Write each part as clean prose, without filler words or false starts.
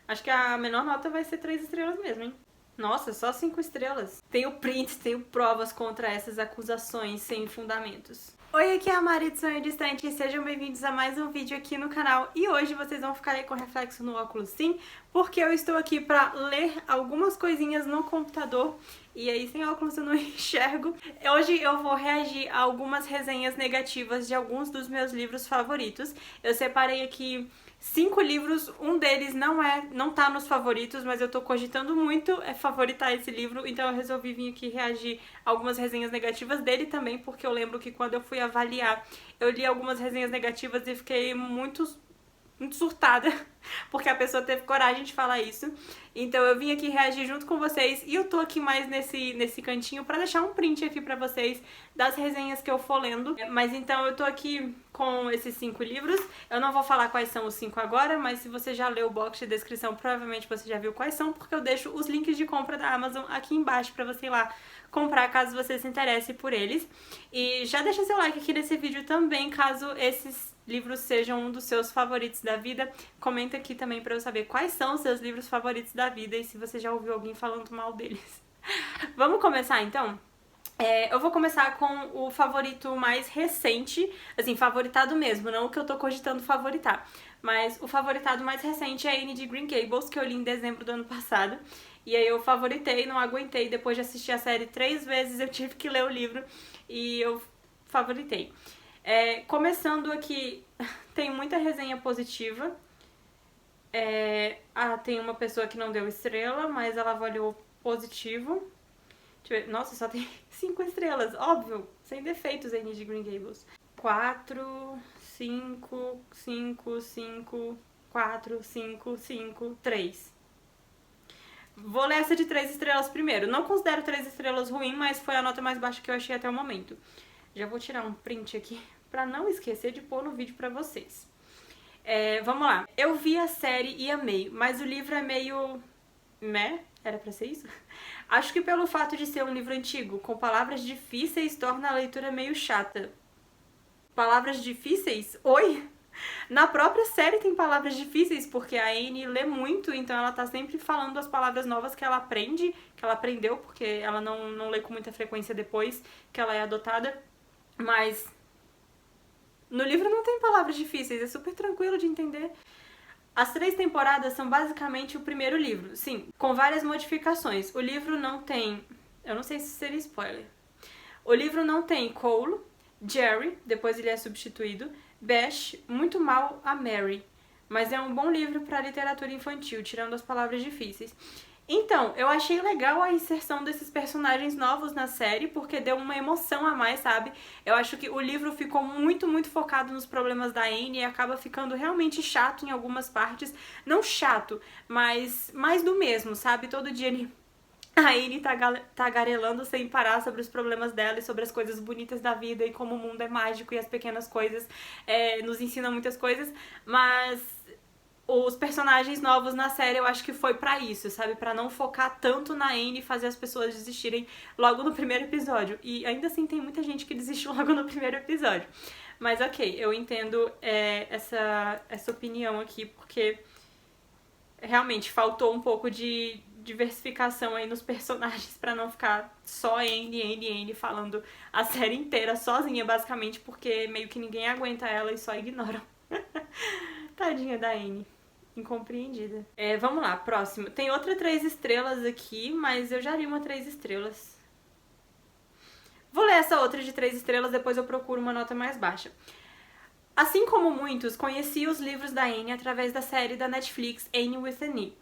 Acho que a menor nota vai ser 3 estrelas mesmo, hein? Nossa, só 5 estrelas. Tenho prints, tenho provas contra essas acusações sem fundamentos. Oi, aqui é a Mari de Sonho Distante e sejam bem-vindos a mais um vídeo aqui no canal. E hoje vocês vão ficar aí com reflexo no óculos sim, porque eu estou aqui pra ler algumas coisinhas no computador e aí sem óculos eu não enxergo. Hoje eu vou reagir a algumas resenhas negativas de alguns dos meus livros favoritos. Eu separei aqui 5 livros, um deles não tá nos favoritos, mas eu tô cogitando muito favoritar esse livro, então eu resolvi vir aqui reagir a algumas resenhas negativas dele também, porque eu lembro que quando eu fui avaliar, eu li algumas resenhas negativas e fiquei muito surtada, porque a pessoa teve coragem de falar isso. Então eu vim aqui reagir junto com vocês e eu tô aqui mais nesse cantinho pra deixar um print aqui pra vocês das resenhas que eu for lendo. Mas então eu tô aqui com esses 5 livros. Eu não vou falar quais são os 5 agora, mas se você já leu o box de descrição, provavelmente você já viu quais são, porque eu deixo os links de compra da Amazon aqui embaixo pra você ir lá comprar caso você se interesse por eles. E já deixa seu like aqui nesse vídeo também, caso esses livros sejam um dos seus favoritos da vida. Comenta aqui também pra eu saber quais são os seus livros favoritos da vida e se você já ouviu alguém falando mal deles. Vamos começar então? Eu vou começar com o favorito mais recente, assim, favoritado mesmo, não o que eu tô cogitando favoritar. Mas o favoritado mais recente é Anne de Green Gables, que eu li em dezembro do ano passado. E aí eu favoritei, não aguentei, depois de assistir a série 3 vezes eu tive que ler o livro e eu favoritei. Começando aqui, tem muita resenha positiva. Tem uma pessoa que não deu estrela, mas ela avaliou positivo. Nossa, só tem 5 estrelas, óbvio, sem defeitos Anne de Green Gables. 4, 5, 5, 5, 4, 5, 5, 3. Vou ler essa de 3 estrelas primeiro. Não considero 3 estrelas ruim, mas foi a nota mais baixa que eu achei até o momento. Já vou tirar um print aqui pra não esquecer de pôr no vídeo pra vocês. Vamos lá. Eu vi a série e amei, mas o livro é meio... Era pra ser isso? Acho que pelo fato de ser um livro antigo, com palavras difíceis, torna a leitura meio chata. Palavras difíceis? Oi? Na própria série tem palavras difíceis, porque a Anne lê muito, então ela tá sempre falando as palavras novas que ela aprende, que ela aprendeu, porque ela não lê com muita frequência depois que ela é adotada. Mas no livro não tem palavras difíceis, é super tranquilo de entender. As 3 temporadas são basicamente o primeiro livro, sim, com várias modificações. O livro não tem... eu não sei se seria spoiler. O livro não tem Cole, Jerry, depois ele é substituído, Bash, muito mal a Mary. Mas é um bom livro para literatura infantil, tirando as palavras difíceis. Então, eu achei legal a inserção desses personagens novos na série, porque deu uma emoção a mais, sabe? Eu acho que o livro ficou muito, muito focado nos problemas da Anne e acaba ficando realmente chato em algumas partes. Não chato, mas mais do mesmo, sabe? Todo dia a Anne tá tagarelando sem parar sobre os problemas dela e sobre as coisas bonitas da vida e como o mundo é mágico e as pequenas coisas nos ensinam muitas coisas, mas... os personagens novos na série eu acho que foi pra isso, sabe? Pra não focar tanto na Anne e fazer as pessoas desistirem logo no primeiro episódio. E ainda assim tem muita gente que desiste logo no primeiro episódio. Mas ok, eu entendo essa opinião aqui, porque realmente faltou um pouco de diversificação aí nos personagens pra não ficar só Anne falando a série inteira sozinha, basicamente, porque meio que ninguém aguenta ela e só ignoram. Tadinha da Anne. Incompreendida. Vamos lá, próximo. Tem outra 3 estrelas aqui, mas eu já li uma 3 estrelas. Vou ler essa outra de 3 estrelas, depois eu procuro uma nota mais baixa. Assim como muitos, conheci os livros da Anne através da série da Netflix Anne with an E.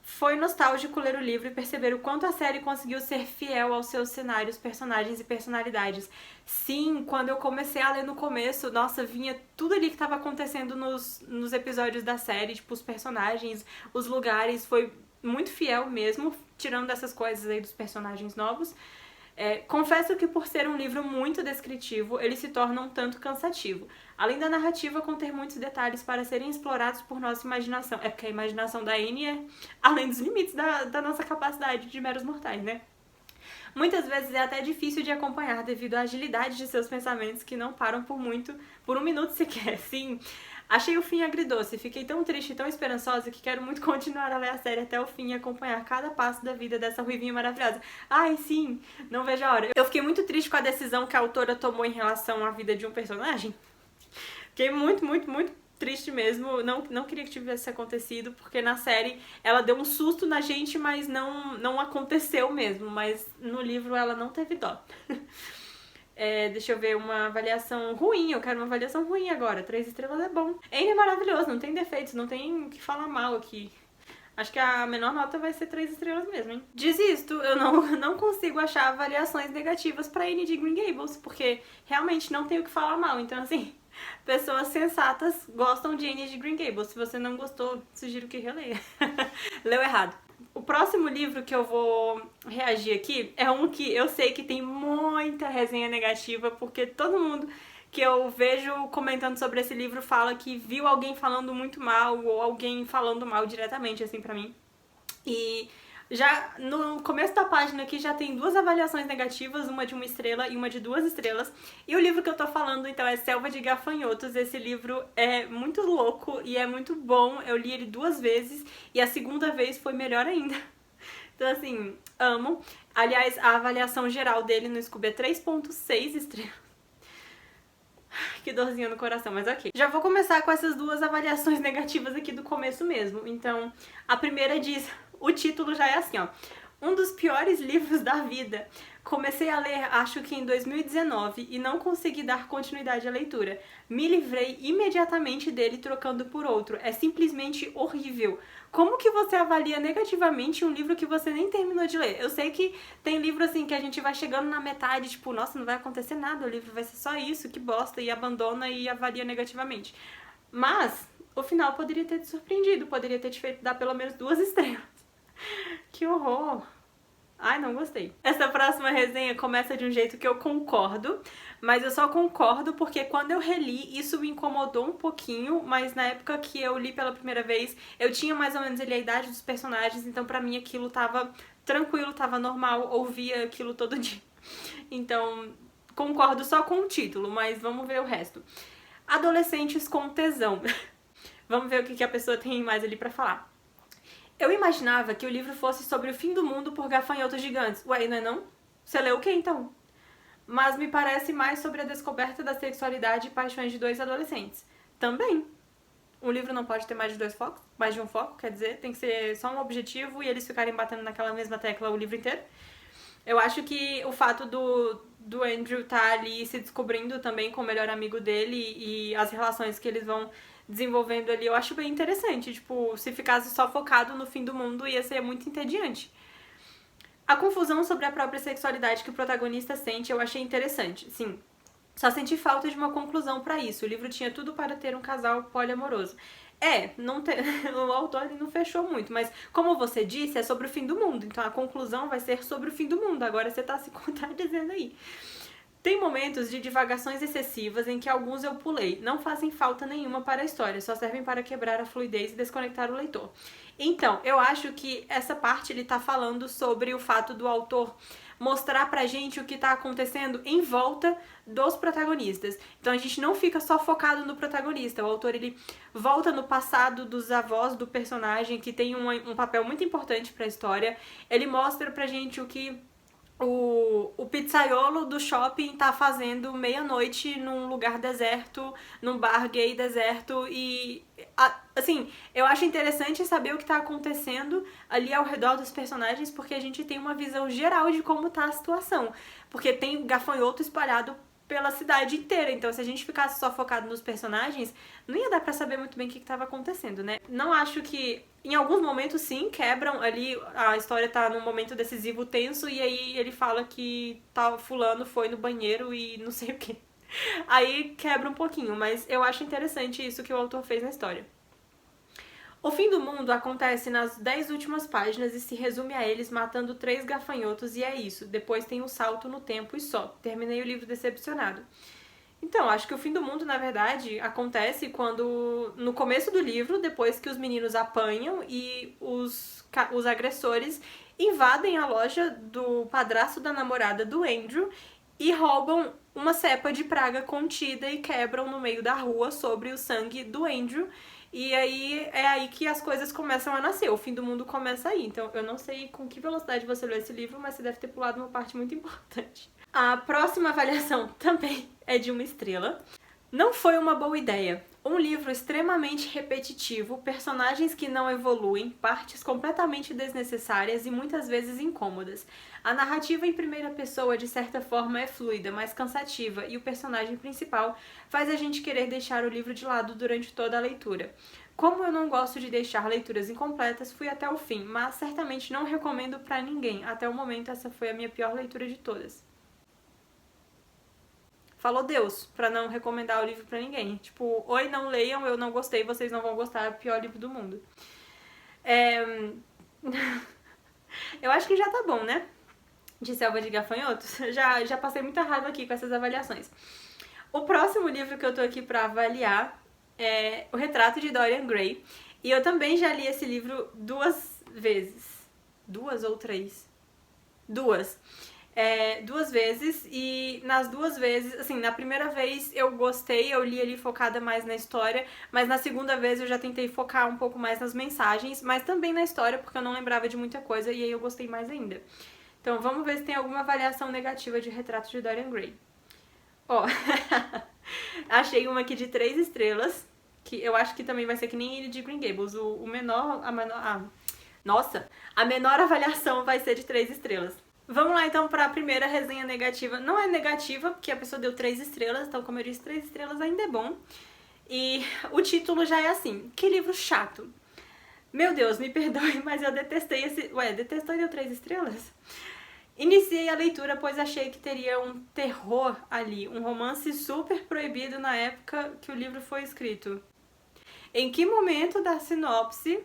Foi nostálgico ler o livro e perceber o quanto a série conseguiu ser fiel aos seus cenários, personagens e personalidades. Sim, quando eu comecei a ler no começo, nossa, vinha tudo ali que estava acontecendo nos episódios da série, tipo, os personagens, os lugares, foi muito fiel mesmo, tirando essas coisas aí dos personagens novos. Confesso que por ser um livro muito descritivo, ele se torna um tanto cansativo. Além da narrativa conter muitos detalhes para serem explorados por nossa imaginação. É porque a imaginação da Anne é além dos limites da nossa capacidade de meros mortais, né? Muitas vezes é até difícil de acompanhar devido à agilidade de seus pensamentos que não param por um minuto sequer. Sim, Achei o fim agridoce, fiquei tão triste e tão esperançosa que quero muito continuar a ler a série até o fim e acompanhar cada passo da vida dessa ruivinha maravilhosa. Ai, sim, não vejo a hora. Eu fiquei muito triste com a decisão que a autora tomou em relação à vida de um personagem. Fiquei muito, muito, muito triste mesmo. Não queria que tivesse acontecido, porque na série ela deu um susto na gente, mas não aconteceu mesmo. Mas no livro ela não teve dó. Deixa eu ver, uma avaliação ruim. Eu quero uma avaliação ruim agora. 3 estrelas é bom. Ele é maravilhoso, não tem defeitos, não tem o que falar mal aqui. Acho que a menor nota vai ser 3 estrelas mesmo, hein? Desisto, eu não consigo achar avaliações negativas pra Anne de Green Gables, porque realmente não tem o que falar mal. Então, assim, pessoas sensatas gostam de Anne de Green Gables. Se você não gostou, sugiro que releia. Leu errado. O próximo livro que eu vou reagir aqui é um que eu sei que tem muita resenha negativa, porque todo mundo que eu vejo comentando sobre esse livro fala que viu alguém falando muito mal ou alguém falando mal diretamente, assim, pra mim. E já no começo da página aqui já tem 2 avaliações negativas, uma de 1 estrela e uma de 2 estrelas. E o livro que eu tô falando, então, é Selva de Gafanhotos. Esse livro é muito louco e é muito bom. Eu li ele 2 vezes e a segunda vez foi melhor ainda. Então, assim, amo. Aliás, a avaliação geral dele no Scooby é 3.6 estrelas. Que dorzinha no coração, mas ok. Já vou começar com essas 2 avaliações negativas aqui do começo mesmo. Então, a primeira diz... O título já é assim, ó. Um dos piores livros da vida. Comecei a ler, acho que em 2019, e não consegui dar continuidade à leitura. Me livrei imediatamente dele trocando por outro. É simplesmente horrível. Como que você avalia negativamente um livro que você nem terminou de ler? Eu sei que tem livro assim que a gente vai chegando na metade, tipo, nossa, não vai acontecer nada, o livro vai ser só isso, que bosta, e abandona e avalia negativamente. Mas o final poderia ter te surpreendido, poderia ter te feito dar pelo menos 2 estrelas. Que horror! Ai, não gostei. Essa próxima resenha começa de um jeito que eu concordo, mas eu só concordo porque quando eu reli, isso me incomodou um pouquinho, mas na época que eu li pela primeira vez, eu tinha mais ou menos ali a idade dos personagens, então pra mim aquilo tava tranquilo, tava normal, ouvia aquilo todo dia. Então, concordo só com o título, mas vamos ver o resto. Adolescentes com tesão. Vamos ver o que a pessoa tem mais ali pra falar. Eu imaginava que o livro fosse sobre o fim do mundo por gafanhotos gigantes. Ué, não é não? Você leu o que então? Mas me parece mais sobre a descoberta da sexualidade e paixões de 2 adolescentes. Também. Um livro não pode ter mais de 2 focos, mais de um foco, quer dizer, tem que ser só um objetivo e eles ficarem batendo naquela mesma tecla o livro inteiro. Eu acho que o fato do Andrew tá ali se descobrindo também com o melhor amigo dele e as relações que eles vão desenvolvendo ali, eu acho bem interessante. Tipo, se ficasse só focado no fim do mundo, ia ser muito entediante. A confusão sobre a própria sexualidade que o protagonista sente, eu achei interessante. Sim, só senti falta de uma conclusão pra isso. O livro tinha tudo para ter um casal poliamoroso. Não te... o autor ele não fechou muito, mas como você disse, é sobre o fim do mundo. Então a conclusão vai ser sobre o fim do mundo. Agora você tá se contradizendo aí. Tem momentos de divagações excessivas em que alguns eu pulei. Não fazem falta nenhuma para a história, só servem para quebrar a fluidez e desconectar o leitor. Então, eu acho que essa parte ele tá falando sobre o fato do autor mostrar pra gente o que tá acontecendo em volta dos protagonistas. Então a gente não fica só focado no protagonista. O autor ele volta no passado dos avós do personagem, que tem um papel muito importante pra história. Ele mostra pra gente o que o pizzaiolo do shopping tá fazendo meia-noite num lugar deserto, num bar gay deserto e, assim, eu acho interessante saber o que tá acontecendo ali ao redor dos personagens porque a gente tem uma visão geral de como tá a situação, porque tem gafanhoto espalhado pela cidade inteira, então se a gente ficasse só focado nos personagens, não ia dar pra saber muito bem o que tava acontecendo, né? Não acho que... Em alguns momentos, sim, quebram ali, a história tá num momento decisivo tenso, e aí ele fala que fulano foi no banheiro e não sei o quê. Aí quebra um pouquinho, mas eu acho interessante isso que o autor fez na história. O fim do mundo acontece nas 10 últimas páginas e se resume a eles matando 3 gafanhotos e é isso. Depois tem um salto no tempo e só. Terminei o livro decepcionado. Então, acho que o fim do mundo, na verdade, acontece quando, no começo do livro, depois que os meninos apanham e os agressores invadem a loja do padrasto da namorada do Andrew e roubam uma cepa de praga contida e quebram no meio da rua sobre o sangue do Andrew. E aí é aí que as coisas começam a nascer, o fim do mundo começa aí. Então eu não sei com que velocidade você leu esse livro, mas você deve ter pulado uma parte muito importante. A próxima avaliação também é de 1 estrela. Não foi uma boa ideia. Um livro extremamente repetitivo, personagens que não evoluem, partes completamente desnecessárias e muitas vezes incômodas. A narrativa em primeira pessoa, de certa forma, é fluida, mas cansativa, e o personagem principal faz a gente querer deixar o livro de lado durante toda a leitura. Como eu não gosto de deixar leituras incompletas, fui até o fim, mas certamente não recomendo pra ninguém. Até o momento, essa foi a minha pior leitura de todas. Falou Deus, pra não recomendar o livro pra ninguém. Tipo, oi, não leiam, eu não gostei, vocês não vão gostar, é o pior livro do mundo. Eu acho que já tá bom, né? De Selva de Gafanhotos. Já passei muita raiva aqui com essas avaliações. O próximo livro que eu tô aqui pra avaliar é O Retrato de Dorian Gray. E eu também já li esse livro 2 vezes. 2 ou 3? 2. 2 vezes, e nas 2 vezes, assim, na primeira vez eu gostei, eu li ali focada mais na história, mas na segunda vez eu já tentei focar um pouco mais nas mensagens, mas também na história, porque eu não lembrava de muita coisa, e aí eu gostei mais ainda. Então vamos ver se tem alguma avaliação negativa de Retrato de Dorian Gray. Ó, achei uma aqui de 3 estrelas, que eu acho que também vai ser que nem ele de Green Gables, a menor avaliação vai ser de 3 estrelas. Vamos lá então para a primeira resenha negativa. Não é negativa, porque a pessoa deu 3 estrelas, então como eu disse, 3 estrelas ainda é bom. E o título já é assim, que livro chato. Meu Deus, me perdoe, mas eu detestei esse... Ué, detestou e deu 3 estrelas? Iniciei a leitura pois achei que teria um terror ali, um romance super proibido na época que o livro foi escrito. Em que momento da sinopse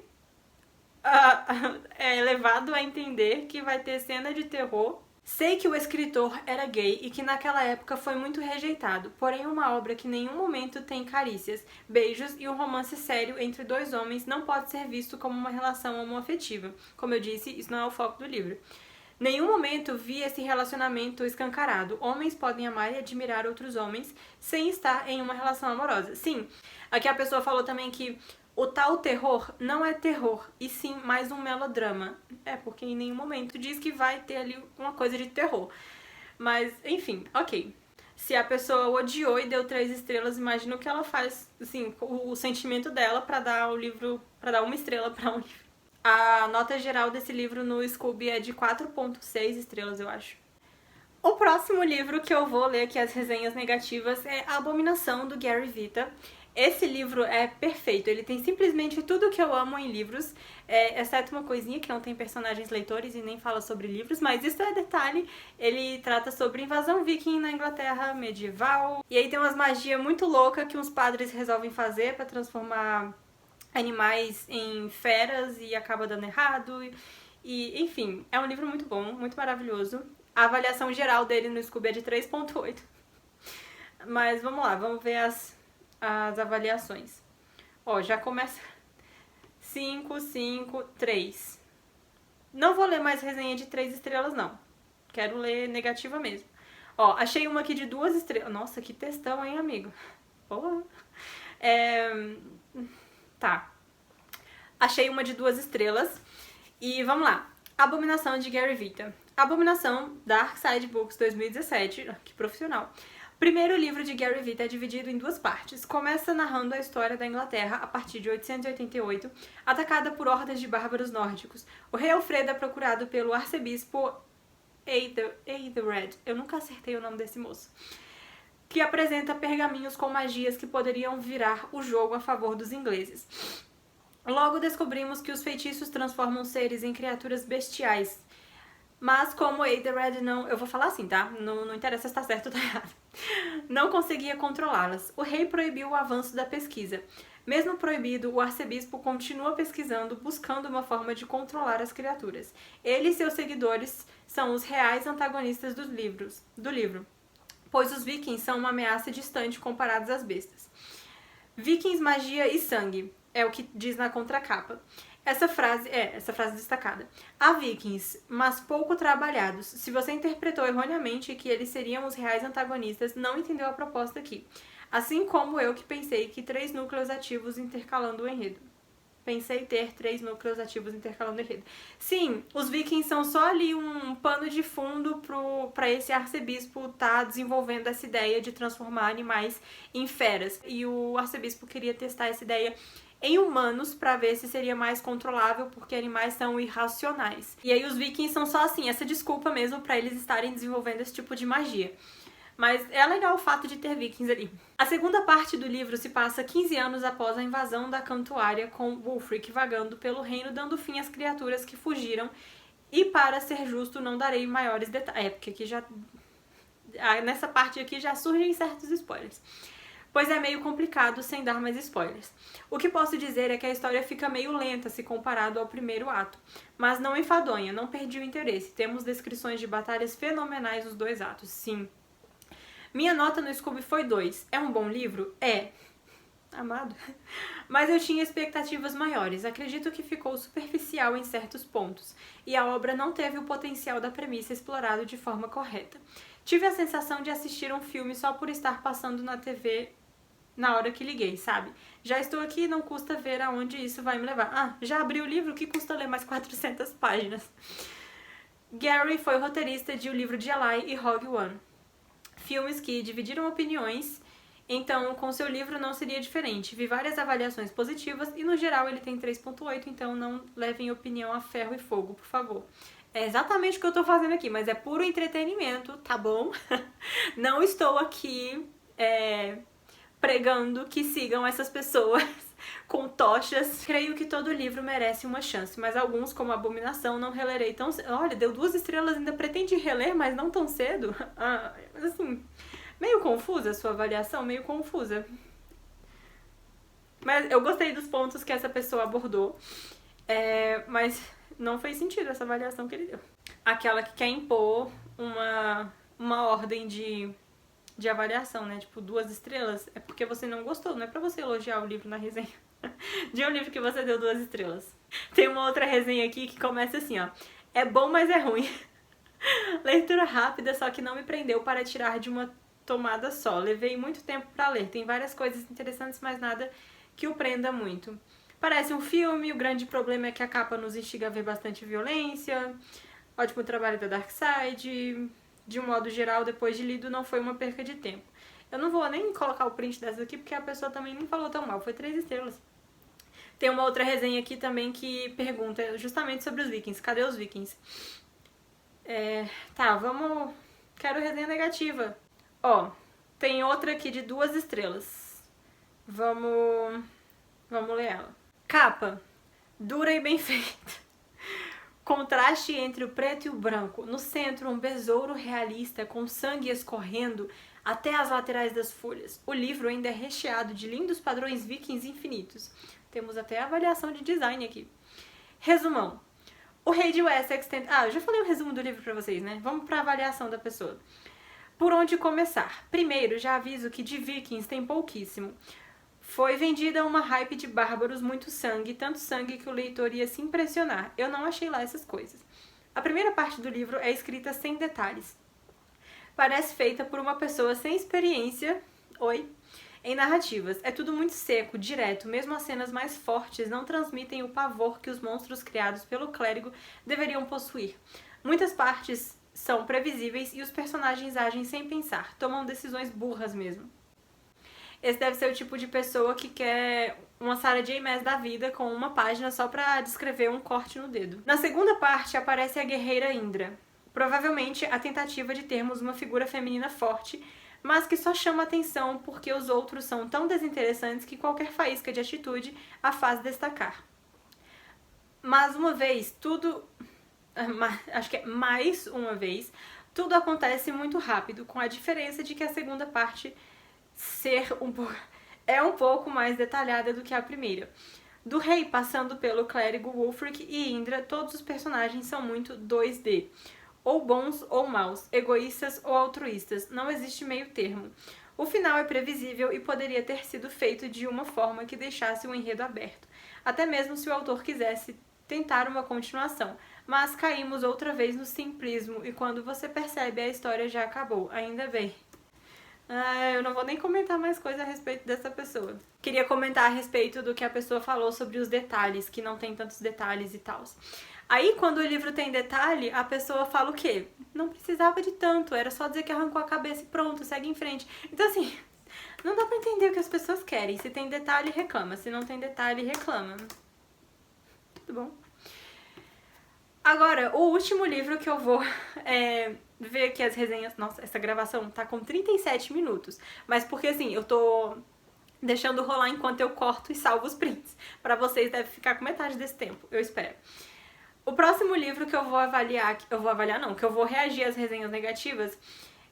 é levado a entender que vai ter cena de terror? Sei que o escritor era gay e que naquela época foi muito rejeitado, porém uma obra que em nenhum momento tem carícias, beijos e um romance sério entre 2 homens não pode ser visto como uma relação homoafetiva. Como eu disse, isso não é o foco do livro. Nenhum momento vi esse relacionamento escancarado. Homens podem amar e admirar outros homens sem estar em uma relação amorosa. Sim, aqui a pessoa falou também que o tal terror não é terror, e sim mais um melodrama. Porque em nenhum momento diz que vai ter ali uma coisa de terror. Mas, enfim, ok. Se a pessoa odiou e deu 3 estrelas, imagina o que ela faz, assim, o sentimento dela pra dar o livro, para dar 1 estrela pra um livro. A nota geral desse livro no Scooby é de 4.6 estrelas, eu acho. O próximo livro que eu vou ler aqui as resenhas negativas é A Abominação, do Gary Vita. Esse livro é perfeito, ele tem simplesmente tudo que eu amo em livros, exceto uma coisinha que não tem personagens leitores e nem fala sobre livros, mas isso é detalhe. Ele trata sobre invasão viking na Inglaterra medieval, e aí tem umas magias muito loucas que uns padres resolvem fazer pra transformar animais em feras e acaba dando errado, e enfim, é um livro muito bom, muito maravilhoso. A avaliação geral dele no Scooby é de 3.8, mas vamos lá, vamos ver as avaliações. Ó, já começa 5, 5, 3. Não vou ler mais resenha de 3 estrelas, não. Quero ler negativa mesmo. Ó, achei uma aqui de 2 estrelas. Nossa, que textão, hein, amigo? Porra. Tá. Achei uma de 2 estrelas. E vamos lá. Abominação, de Gary Vita. Abominação, Dark Side Books 2017. Que profissional. Primeiro livro de Gary Vita é dividido em 2 partes. Começa narrando a história da Inglaterra a partir de 888, atacada por hordas de bárbaros nórdicos. O rei Alfredo é procurado pelo arcebispo Ethered, eu nunca acertei o nome desse moço, que apresenta pergaminhos com magias que poderiam virar o jogo a favor dos ingleses. Logo descobrimos que os feitiços transformam seres em criaturas bestiais. Mas como Ethered não... Eu vou falar assim, tá? Não interessa se tá certo ou tá errado. Não conseguia controlá-las. O rei proibiu o avanço da pesquisa. Mesmo proibido, o arcebispo continua pesquisando, buscando uma forma de controlar as criaturas. Ele e seus seguidores são os reais antagonistas do livro, pois os vikings são uma ameaça distante comparados às bestas. Vikings, magia e sangue, é o que diz na contracapa. Essa frase destacada. Há vikings, mas pouco trabalhados. Se você interpretou erroneamente que eles seriam os reais antagonistas, não entendeu a proposta aqui. Assim como eu que pensei que 3 núcleos ativos intercalando o enredo. Pensei ter 3 núcleos ativos intercalando o enredo. Sim, os vikings são só ali um pano de fundo para esse arcebispo tá desenvolvendo essa ideia de transformar animais em feras. E o arcebispo queria testar essa ideia em humanos para ver se seria mais controlável, porque animais são irracionais. E aí os vikings são só assim, essa desculpa mesmo para eles estarem desenvolvendo esse tipo de magia. Mas é legal o fato de ter vikings ali. A segunda parte do livro se passa 15 anos após a invasão da Cantuária, com Wulfric vagando pelo reino, dando fim às criaturas que fugiram. E para ser justo, não darei maiores detalhes. Porque aqui já... nessa parte aqui já surgem certos spoilers. Pois é meio complicado sem dar mais spoilers. O que posso dizer é que a história fica meio lenta se comparado ao primeiro ato, mas não enfadonha, não perdi o interesse. Temos descrições de batalhas fenomenais nos 2 atos, sim. Minha nota no Scooby foi 2. É um bom livro? É. Amado. Mas eu tinha expectativas maiores. Acredito que ficou superficial em certos pontos, e a obra não teve o potencial da premissa explorado de forma correta. Tive a sensação de assistir um filme só por estar passando na TV na hora que liguei, sabe? Já estou aqui, não custa ver aonde isso vai me levar. Ah, já abri o livro, que custa ler mais 400 páginas. Gary foi o roteirista de O Livro de Eli e Rogue One. Filmes que dividiram opiniões, então com seu livro não seria diferente. Vi várias avaliações positivas e no geral ele tem 3.8, então não levem opinião a ferro e fogo, por favor. É exatamente o que eu tô fazendo aqui, mas é puro entretenimento, tá bom? Não estou aqui pregando que sigam essas pessoas com tochas. Creio que todo livro merece uma chance, mas alguns, como Abominação, não relerei tão cedo. Olha, deu 2 estrelas, ainda pretende reler, mas não tão cedo? Assim, meio confusa a sua avaliação, meio confusa. Mas eu gostei dos pontos que essa pessoa abordou, mas não fez sentido essa avaliação que ele deu. Aquela que quer impor uma ordem de avaliação, né? Tipo, 2 estrelas, é porque você não gostou, não é pra você elogiar o livro na resenha. De um livro que você deu 2 estrelas. Tem uma outra resenha aqui que começa assim, ó. É bom, mas é ruim. Leitura rápida, só que não me prendeu para tirar de uma tomada só. Levei muito tempo pra ler. Tem várias coisas interessantes, mas nada que o prenda muito. Parece um filme, o grande problema é que a capa nos instiga a ver bastante violência. Ótimo trabalho da Darkseid. De um modo geral, depois de lido, não foi uma perca de tempo. Eu não vou nem colocar o print dessa aqui, porque a pessoa também nem falou tão mal. Foi 3 estrelas. Tem uma outra resenha aqui também que pergunta justamente sobre os vikings. Cadê os vikings? Tá, vamos... Quero resenha negativa. Ó, tem outra aqui de 2 estrelas. Vamos ler ela. Capa. Dura e bem feita. Contraste entre o preto e o branco. No centro, um besouro realista com sangue escorrendo até as laterais das folhas. O livro ainda é recheado de lindos padrões vikings infinitos. Temos até a avaliação de design aqui. Resumão. O rei de Wessex tenta... eu já falei o resumo do livro pra vocês, né? Vamos pra avaliação da pessoa. Por onde começar? Primeiro, já aviso que de vikings tem pouquíssimo. Foi vendida uma hype de bárbaros, muito sangue, tanto sangue que o leitor ia se impressionar. Eu não achei lá essas coisas. A primeira parte do livro é escrita sem detalhes. Parece feita por uma pessoa sem experiência em narrativas. É tudo muito seco, direto, mesmo as cenas mais fortes não transmitem o pavor que os monstros criados pelo clérigo deveriam possuir. Muitas partes são previsíveis e os personagens agem sem pensar, tomam decisões burras mesmo. Esse deve ser o tipo de pessoa que quer uma Sarah J. Maas da vida com uma página só pra descrever um corte no dedo. Na segunda parte aparece a guerreira Indra. Provavelmente a tentativa de termos uma figura feminina forte, mas que só chama atenção porque os outros são tão desinteressantes que qualquer faísca de atitude a faz destacar. Mais uma vez, tudo acontece muito rápido, com a diferença de que a segunda parte é um pouco mais detalhada do que a primeira. Do rei passando pelo clérigo Wulfric e Indra, todos os personagens são muito 2D. Ou bons ou maus, egoístas ou altruístas, não existe meio termo. O final é previsível e poderia ter sido feito de uma forma que deixasse o enredo aberto, até mesmo se o autor quisesse tentar uma continuação, mas caímos outra vez no simplismo e quando você percebe a história já acabou, ainda bem. Eu não vou nem comentar mais coisa a respeito dessa pessoa. Queria comentar a respeito do que a pessoa falou sobre os detalhes, que não tem tantos detalhes e tal. Aí, quando o livro tem detalhe, a pessoa fala o quê? Não precisava de tanto, era só dizer que arrancou a cabeça e pronto, segue em frente. Então, assim, não dá pra entender o que as pessoas querem. Se tem detalhe, reclama. Se não tem detalhe, reclama. Tudo bom? Agora, o último livro que eu vou ver aqui as resenhas... Nossa, essa gravação tá com 37 minutos. Mas porque, assim, eu tô deixando rolar enquanto eu corto e salvo os prints. Pra vocês deve ficar com metade desse tempo, eu espero. O próximo livro que eu vou avaliar... que eu vou reagir às resenhas negativas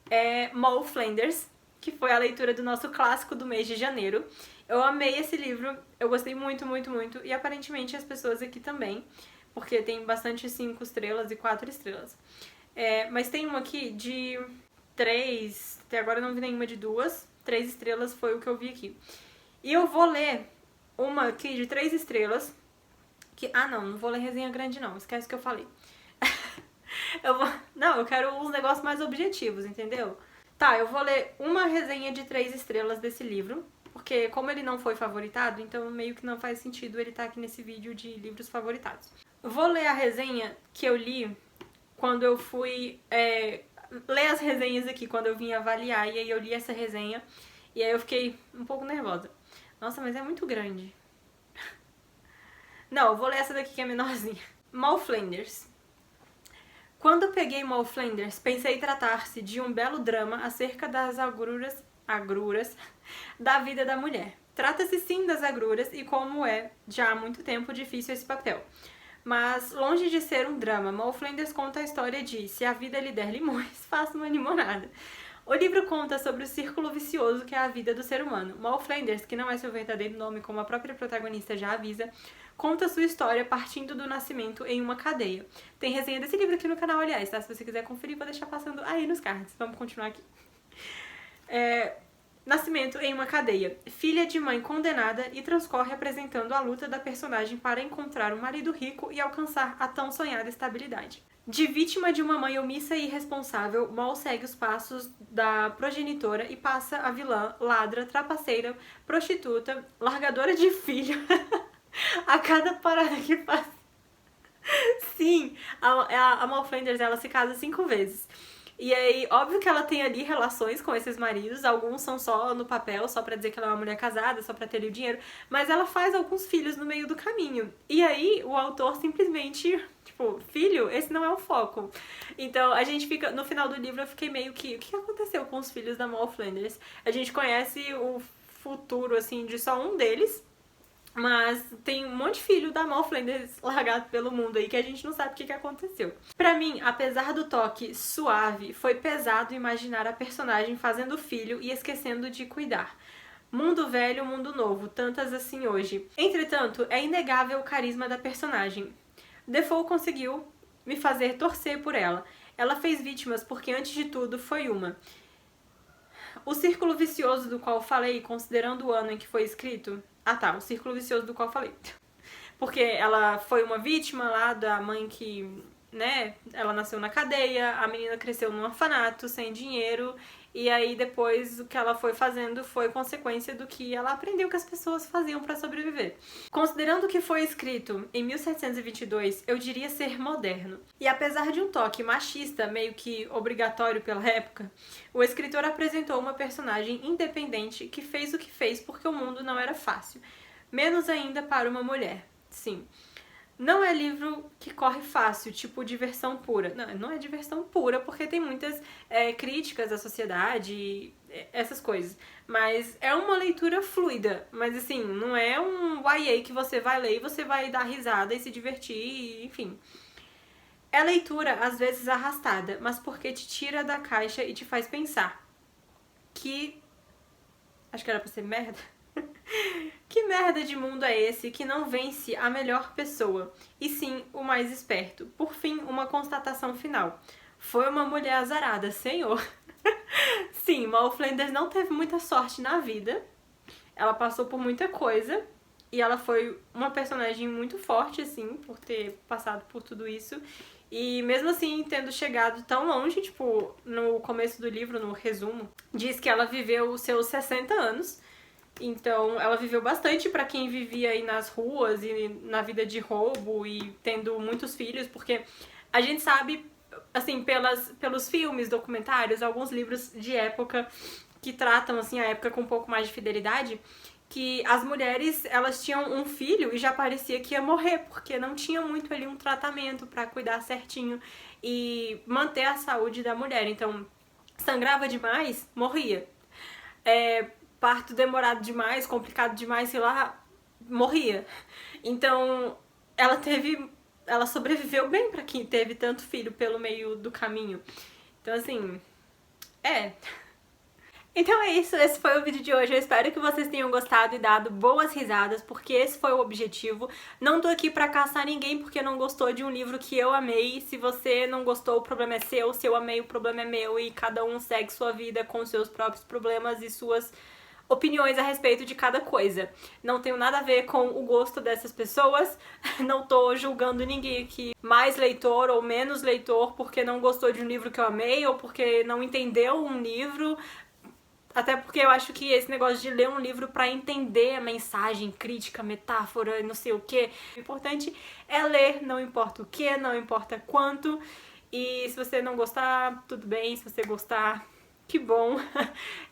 é Moll Flanders, que foi a leitura do nosso clássico do mês de janeiro. Eu amei esse livro, eu gostei muito, muito, muito. E aparentemente as pessoas aqui também, porque tem bastante 5 estrelas e 4 estrelas. Mas tem uma aqui de 3, até agora eu não vi nenhuma de 2, 3 estrelas foi o que eu vi aqui. E eu vou ler uma aqui de 3 estrelas, que... não vou ler resenha grande não, esquece o que eu falei. Eu quero uns negócios mais objetivos, entendeu? Tá, eu vou ler uma resenha de 3 estrelas desse livro, porque como ele não foi favoritado, então meio que não faz sentido ele estar aqui nesse vídeo de livros favoritados. Vou ler a resenha que eu li quando eu fui ler as resenhas aqui, quando eu vim avaliar, e aí eu li essa resenha, e aí eu fiquei um pouco nervosa. Nossa, mas é muito grande. Não, eu vou ler essa daqui que é menorzinha. Moll Flanders. Quando peguei Moll Flanders, pensei tratar-se de um belo drama acerca das agruras da vida da mulher. Trata-se sim das agruras e como é já há muito tempo difícil esse papel. Mas, longe de ser um drama, Moll Flanders conta a história de se a vida lhe der limões, faça uma limonada. O livro conta sobre o círculo vicioso que é a vida do ser humano. Moll Flanders, que não é seu verdadeiro nome, como a própria protagonista já avisa, conta sua história partindo do nascimento em uma cadeia. Tem resenha desse livro aqui no canal, aliás, tá? Se você quiser conferir, vou deixar passando aí nos cards. Vamos continuar aqui. Nascimento em uma cadeia. Filha de mãe condenada e transcorre apresentando a luta da personagem para encontrar um marido rico e alcançar a tão sonhada estabilidade. De vítima de uma mãe omissa e irresponsável, Moll segue os passos da progenitora e passa a vilã, ladra, trapaceira, prostituta, largadora de filho a cada parada que passa. Sim, a Moll Flanders, ela se casa 5 vezes. E aí, óbvio que ela tem ali relações com esses maridos, alguns são só no papel, só pra dizer que ela é uma mulher casada, só pra ter ali o dinheiro, mas ela faz alguns filhos no meio do caminho. E aí, o autor simplesmente, tipo, filho, esse não é o foco. Então, a gente fica, no final do livro eu fiquei meio que, o que aconteceu com os filhos da Moll Flanders? A gente conhece o futuro, assim, de só um deles, mas tem um monte de filho da Moll Flanders largado pelo mundo aí que a gente não sabe o que aconteceu. Pra mim, apesar do toque suave, foi pesado imaginar a personagem fazendo filho e esquecendo de cuidar. Mundo velho, mundo novo, tantas assim hoje. Entretanto, é inegável o carisma da personagem. Defoe conseguiu me fazer torcer por ela. Ela fez vítimas porque, antes de tudo, foi uma. O círculo vicioso do qual falei, considerando o ano em que foi escrito... o círculo vicioso do qual falei. Porque ela foi uma vítima lá da mãe que, né, ela nasceu na cadeia, a menina cresceu num orfanato, sem dinheiro, e aí depois o que ela foi fazendo foi consequência do que ela aprendeu que as pessoas faziam pra sobreviver. Considerando que foi escrito em 1722, eu diria ser moderno. E apesar de um toque machista, meio que obrigatório pela época, o escritor apresentou uma personagem independente que fez o que fez porque o mundo não era fácil. Menos ainda para uma mulher. Sim. Não é livro que corre fácil, tipo diversão pura. Não é diversão pura, porque tem muitas críticas à sociedade, essas coisas. Mas é uma leitura fluida. Mas assim, não é um YA que você vai ler e você vai dar risada e se divertir, enfim. É leitura, às vezes, arrastada, mas porque te tira da caixa e te faz pensar. Que... acho que era pra ser merda. Que merda de mundo é esse que não vence a melhor pessoa, e sim o mais esperto? Por fim, uma constatação final. Foi uma mulher azarada, senhor. Sim, Mal Flanders não teve muita sorte na vida. Ela passou por muita coisa. E ela foi uma personagem muito forte, assim, por ter passado por tudo isso. E mesmo assim, tendo chegado tão longe, tipo, no começo do livro, no resumo, diz que ela viveu os seus 60 anos. Então, ela viveu bastante pra quem vivia aí nas ruas e na vida de roubo e tendo muitos filhos, porque a gente sabe, assim, pelos filmes, documentários, alguns livros de época que tratam, assim, a época com um pouco mais de fidelidade, que as mulheres, elas tinham um filho e já parecia que ia morrer, porque não tinha muito ali um tratamento pra cuidar certinho e manter a saúde da mulher. Então, sangrava demais, morria. Parto demorado demais, complicado demais, sei lá, morria. Então, ela sobreviveu bem pra quem teve tanto filho pelo meio do caminho. Então, assim, Então é isso, esse foi o vídeo de hoje. Eu espero que vocês tenham gostado e dado boas risadas, porque esse foi o objetivo. Não tô aqui pra caçar ninguém porque não gostou de um livro que eu amei. Se você não gostou, o problema é seu. Se eu amei, o problema é meu. E cada um segue sua vida com seus próprios problemas e suas opiniões a respeito de cada coisa. Não tenho nada a ver com o gosto dessas pessoas. Não tô julgando ninguém aqui, mais leitor ou menos leitor, porque não gostou de um livro que eu amei ou porque não entendeu um livro. Até porque eu acho que esse negócio de ler um livro pra entender a mensagem, crítica, metáfora, não sei o que, o importante é ler, não importa o que, não importa quanto. E se você não gostar, tudo bem, se você gostar, que bom.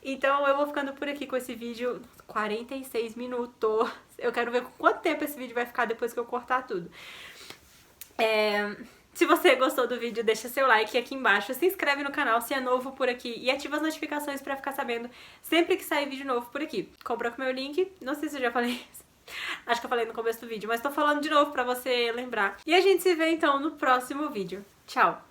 Então eu vou ficando por aqui com esse vídeo, 46 minutos. Eu quero ver quanto tempo esse vídeo vai ficar depois que eu cortar tudo. Se você gostou do vídeo, deixa seu like aqui embaixo, se inscreve no canal se é novo por aqui e ativa as notificações pra ficar sabendo sempre que sair vídeo novo por aqui. Compra com o meu link, não sei se eu já falei isso, acho que eu falei no começo do vídeo, mas tô falando de novo pra você lembrar. E a gente se vê então no próximo vídeo. Tchau!